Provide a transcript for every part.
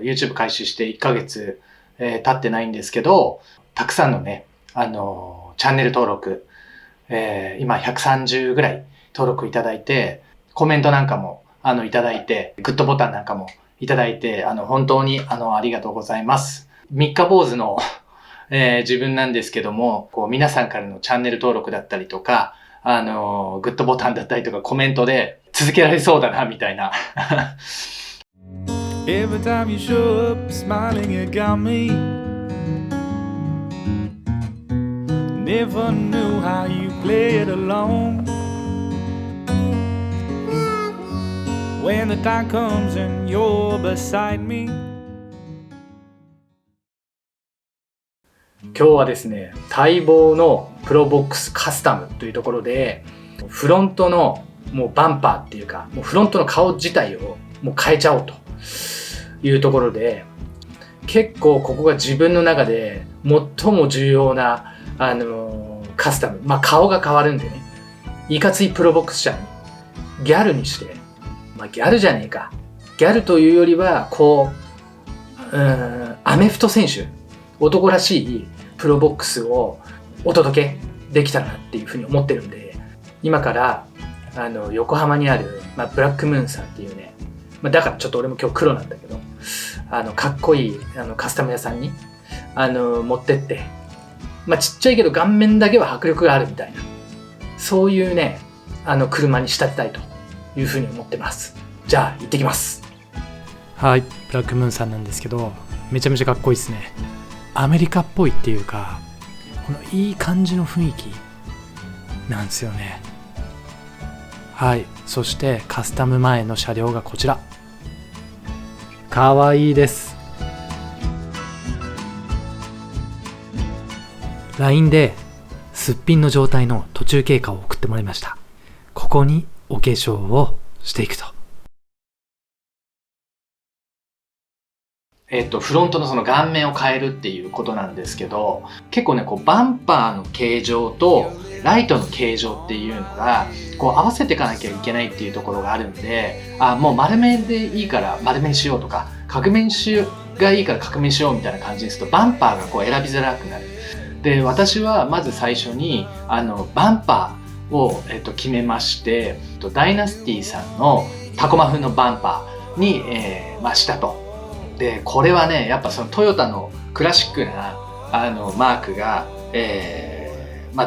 YouTube 開始して1ヶ月、経ってないんですけど、たくさんのね、チャンネル登録、今130ぐらい登録いただいて、コメントなんかもいただいて、グッドボタンなんかもいただいて、本当にありがとうございます。三日坊主の自分なんですけども、こう皆さんからのチャンネル登録だったりとか、グッドボタンだったりとかコメントで続けられそうだなみたいな。Every time you show up smiling, you got me. Never knew how you played along. When the time comes and you're beside me. 今日はですね、待望のプロボックスカスタムというところで、フロントのもうバンパーっていうか、もうフロントの顔自体をもう変えちゃおうというところで、結構ここが自分の中で最も重要な、カスタム。まあ顔が変わるんでね、いかついプロボックス車にギャルにして、まあギャルじゃねえか。ギャルというよりは、こう、アメフト選手、男らしいプロボックスをお届けできたらなっていうふうに思ってるんで、今から横浜にある、ブラックムーンさんっていうね、だからちょっと俺も今日黒なんだけど、かっこいいカスタム屋さんに持ってって、ちっちゃいけど顔面だけは迫力があるみたいな、そういうね車に仕立てたいというふうに思ってます。じゃあ行ってきます。はい、ブラックムーンさんなんですけど、めちゃめちゃかっこいいですね。アメリカっぽいっていうか、このいい感じの雰囲気なんですよね。はい、そしてカスタム前の車両がこちら。かわいいです。 LINE ですっぴんの状態の途中経過を送ってもらいました。ここにお化粧をしていくと。フロントのその顔面を変えるっていうことなんですけど、結構ね、こうバンパーの形状とライトの形状っていうのがこう合わせていかなきゃいけないっていうところがあるんで、もう丸めでいいから丸めにしようとか、角めがいいから角めにしようみたいな感じですと、バンパーがこう選びづらくなる。で、私はまず最初にバンパーを、決めまして、ダイナスティさんのタコマ風のバンパーに、したと。で、これはね、やっぱそのトヨタのクラシックなマークが、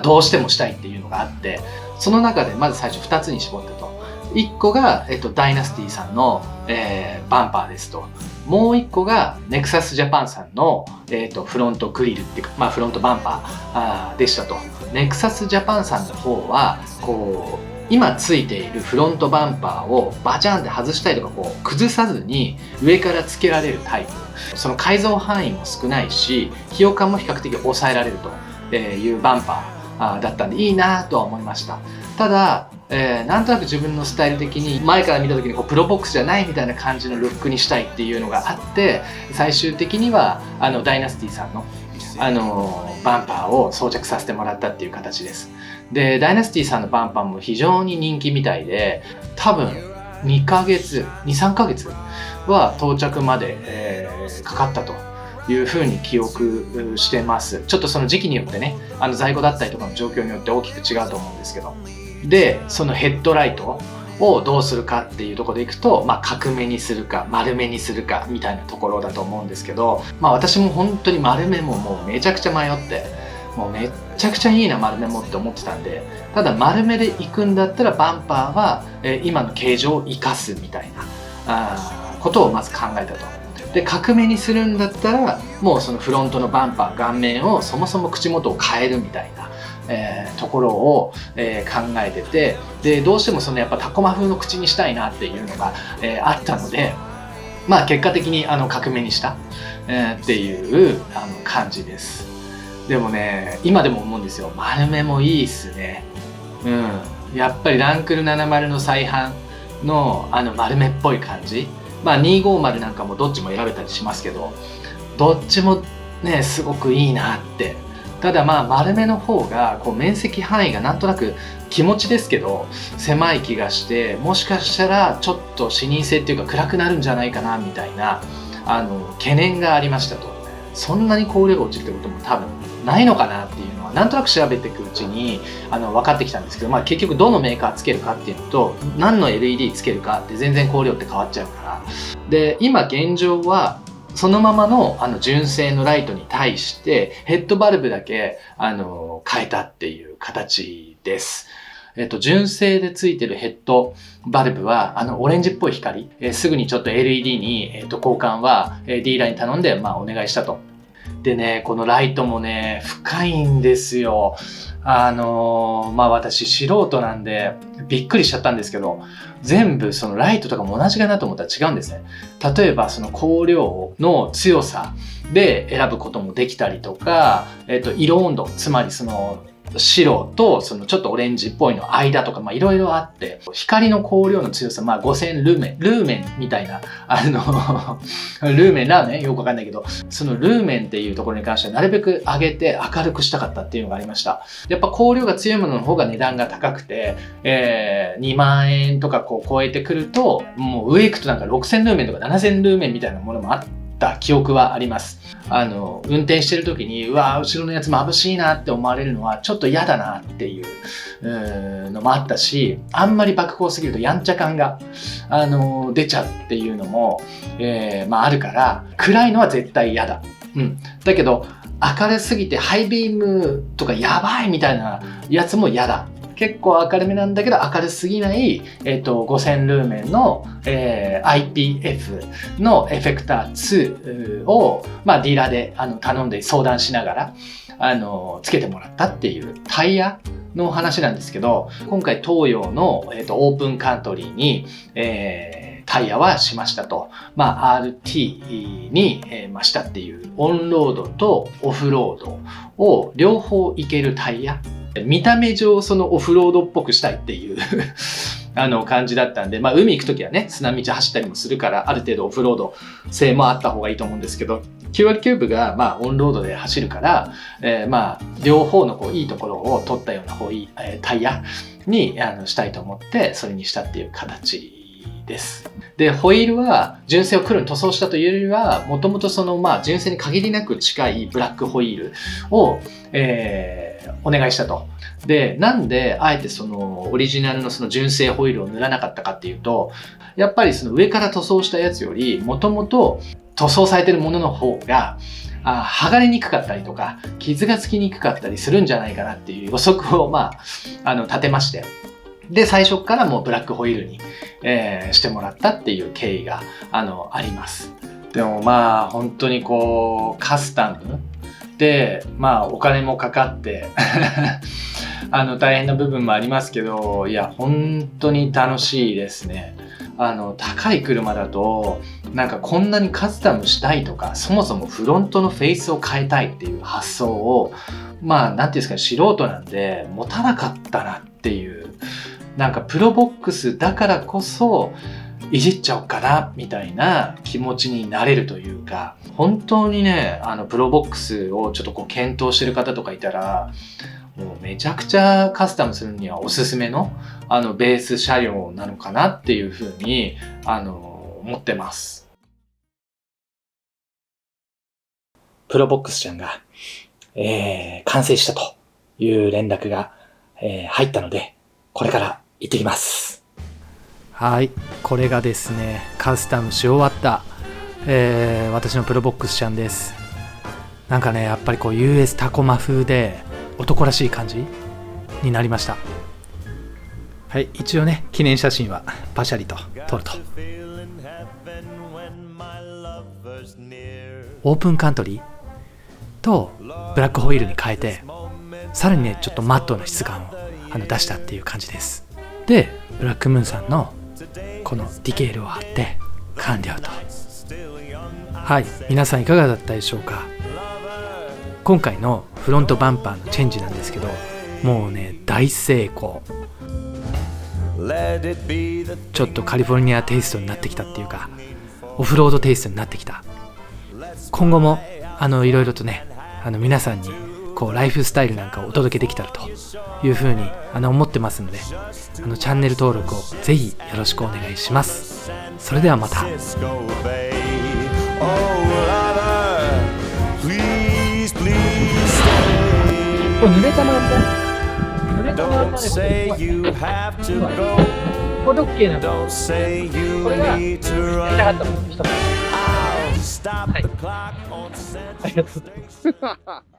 どうしてもしたいっていうのがあって、その中でまず最初2つに絞ったと。1個が、ダイナスティさんの、バンパーですと。もう1個がネクサスジャパンさんの、フロントグリルっていうか、フロントバンパーでしたと。ネクサスジャパンさんの方はこう今ついているフロントバンパーをバチャンって外したりとか、こう崩さずに上からつけられるタイプ。その改造範囲も少ないし、費用感も比較的抑えられるというバンパーだったんで、いいなとは思いました。ただ、なんとなく自分のスタイル的に前から見た時にこうプロボックスじゃないみたいな感じのルックにしたいっていうのがあって、最終的にはダイナスティさんのバンパーを装着させてもらったっていう形です。で、ダイナスティさんのバンパーも非常に人気みたいで、多分2、3ヶ月は到着まで、かかったというふうに記憶してます。ちょっとその時期によってね、在庫だったりとかの状況によって大きく違うと思うんですけど。で、そのヘッドライトをどうするかっていうところでいくと、角めにするか丸めにするかみたいなところだと思うんですけど、私も本当に丸めももうめちゃくちゃ迷って、もうめっちゃくちゃいいな丸めもって思ってたんで、ただ丸めで行くんだったらバンパーは、今の形状を生かすみたいなことをまず考えたと。で、角めにするんだったらもうそのフロントのバンパー顔面をそもそも口元を変えるみたいなところを、考えてて、でどうしてもそのやっぱタコマ風の口にしたいなっていうのが、あったので、結果的に角めにした、っていう感じです。でもね、今でも思うんですよ。丸めもいいっすね。やっぱりランクル70の再販の丸めっぽい感じ。250なんかもどっちも選べたりしますけど、どっちもねすごくいいなって。ただ丸めの方がこう面積範囲がなんとなく気持ちですけど狭い気がして、もしかしたらちょっと視認性っていうか暗くなるんじゃないかなみたいな懸念がありましたと。そんなに光量が落ちるってことも多分ないのかなっていうのはなんとなく調べていくうちに分かってきたんですけど、結局どのメーカーつけるかっていうのと何の LED つけるかって全然光量って変わっちゃうから。で今現状はそのままの純正のライトに対してヘッドバルブだけ変えたっていう形です。純正でついてるヘッドバルブはオレンジっぽい光、すぐにちょっと LED に、交換は、ディーラーに頼んで、お願いしたと。でね、このライトもね深いんですよ。私素人なんでびっくりしちゃったんですけど、全部そのライトとかも同じかなと思ったら違うんですね。例えばその光量の強さで選ぶこともできたりとか、色温度、つまりその白とそのちょっとオレンジっぽいの間とかいろいろあって、光の光量の強さ、5000ルーメンみたいなルーメンラーメンよくわかんないけど、そのルーメンっていうところに関してはなるべく上げて明るくしたかったっていうのがありました。やっぱ光量が強いものの方が値段が高くて、2万円とか超えてくると、もう上行くとなんか6000ルーメンとか7000ルーメンみたいなものもあった記憶はあります。運転してる時に後ろのやつ眩しいなって思われるのはちょっと嫌だなっていうのもあったし、あんまり爆光すぎるとやんちゃ感が出ちゃうっていうのも、あるから、暗いのは絶対嫌だ。だけど明るすぎてハイビームとかやばいみたいなやつも嫌だ。結構明るめなんだけど明るすぎない、5000ルーメンの、IPF のエフェクター2を、ディーラーで頼んで相談しながらつけてもらったっていうタイヤの話なんですけど、今回東洋の、オープンカントリーに、タイヤはしましたと。RT に、したっていうオンロードとオフロードを両方いけるタイヤ。見た目上そのオフロードっぽくしたいっていう感じだったんで、海行くときはね砂道走ったりもするからある程度オフロード性もあった方がいいと思うんですけど、9割キューブがオンロードで走るから、両方のいいところを取ったようなタイヤにしたいと思ってそれにしたっていう形です。でホイールは純正を黒に塗装したというよりは、もともとその純正に限りなく近いブラックホイールを、お願いしたと。でなんであえてそのオリジナルのその純正ホイールを塗らなかったかっていうと、やっぱりその上から塗装したやつよりもともと塗装されてるものの方が剥がれにくかったりとか傷がつきにくかったりするんじゃないかなっていう予測を立てまして、で最初からもうブラックホイールに、してもらったっていう経緯があります。でも本当にカスタムでお金もかかって大変な部分もありますけど、いや本当に楽しいですね。高い車だとなんかこんなにカスタムしたいとか、そもそもフロントのフェイスを変えたいっていう発想をなんていうんですかね、素人なんで持たなかったなっていう、なんかプロボックスだからこそいじっちゃおうかなみたいな気持ちになれるというか、本当にねプロボックスをちょっと検討してる方とかいたら、もうめちゃくちゃカスタムするにはおすすめのベース車両なのかなっていうふうに思ってます。プロボックスちゃんが、完成したという連絡が、入ったので、これから行ってきます。はい、これがですねカスタムし終わった、私のプロボックスちゃんです。なんかねやっぱりUS タコマ風で男らしい感じになりました。はい、一応ね記念写真はパシャリと撮ると。オープンカントリーとブラックホイールに変えて、さらにねちょっとマットな質感を出したっていう感じです。でブラックムーンさんのこのディケールを貼って完了と。はい、皆さんいかがだったでしょうか。今回のフロントバンパーのチェンジなんですけど、もうね大成功。ちょっとカリフォルニアテイストになってきたっていうか、オフロードテイストになってきた。今後もいろいろとね皆さんにライフスタイルなんかをお届けできたらというふうに思ってますので、チャンネル登録をぜひよろしくお願いします。それではまた。lover, please, please stay. これ濡れたまんま。濡れたまんま Don't で say こ you have to go. これ OK なの。 Don't say you これが need to やりたか run. ったもの一つ。 I'll stop the clock on ありがとうございます。 Saturday.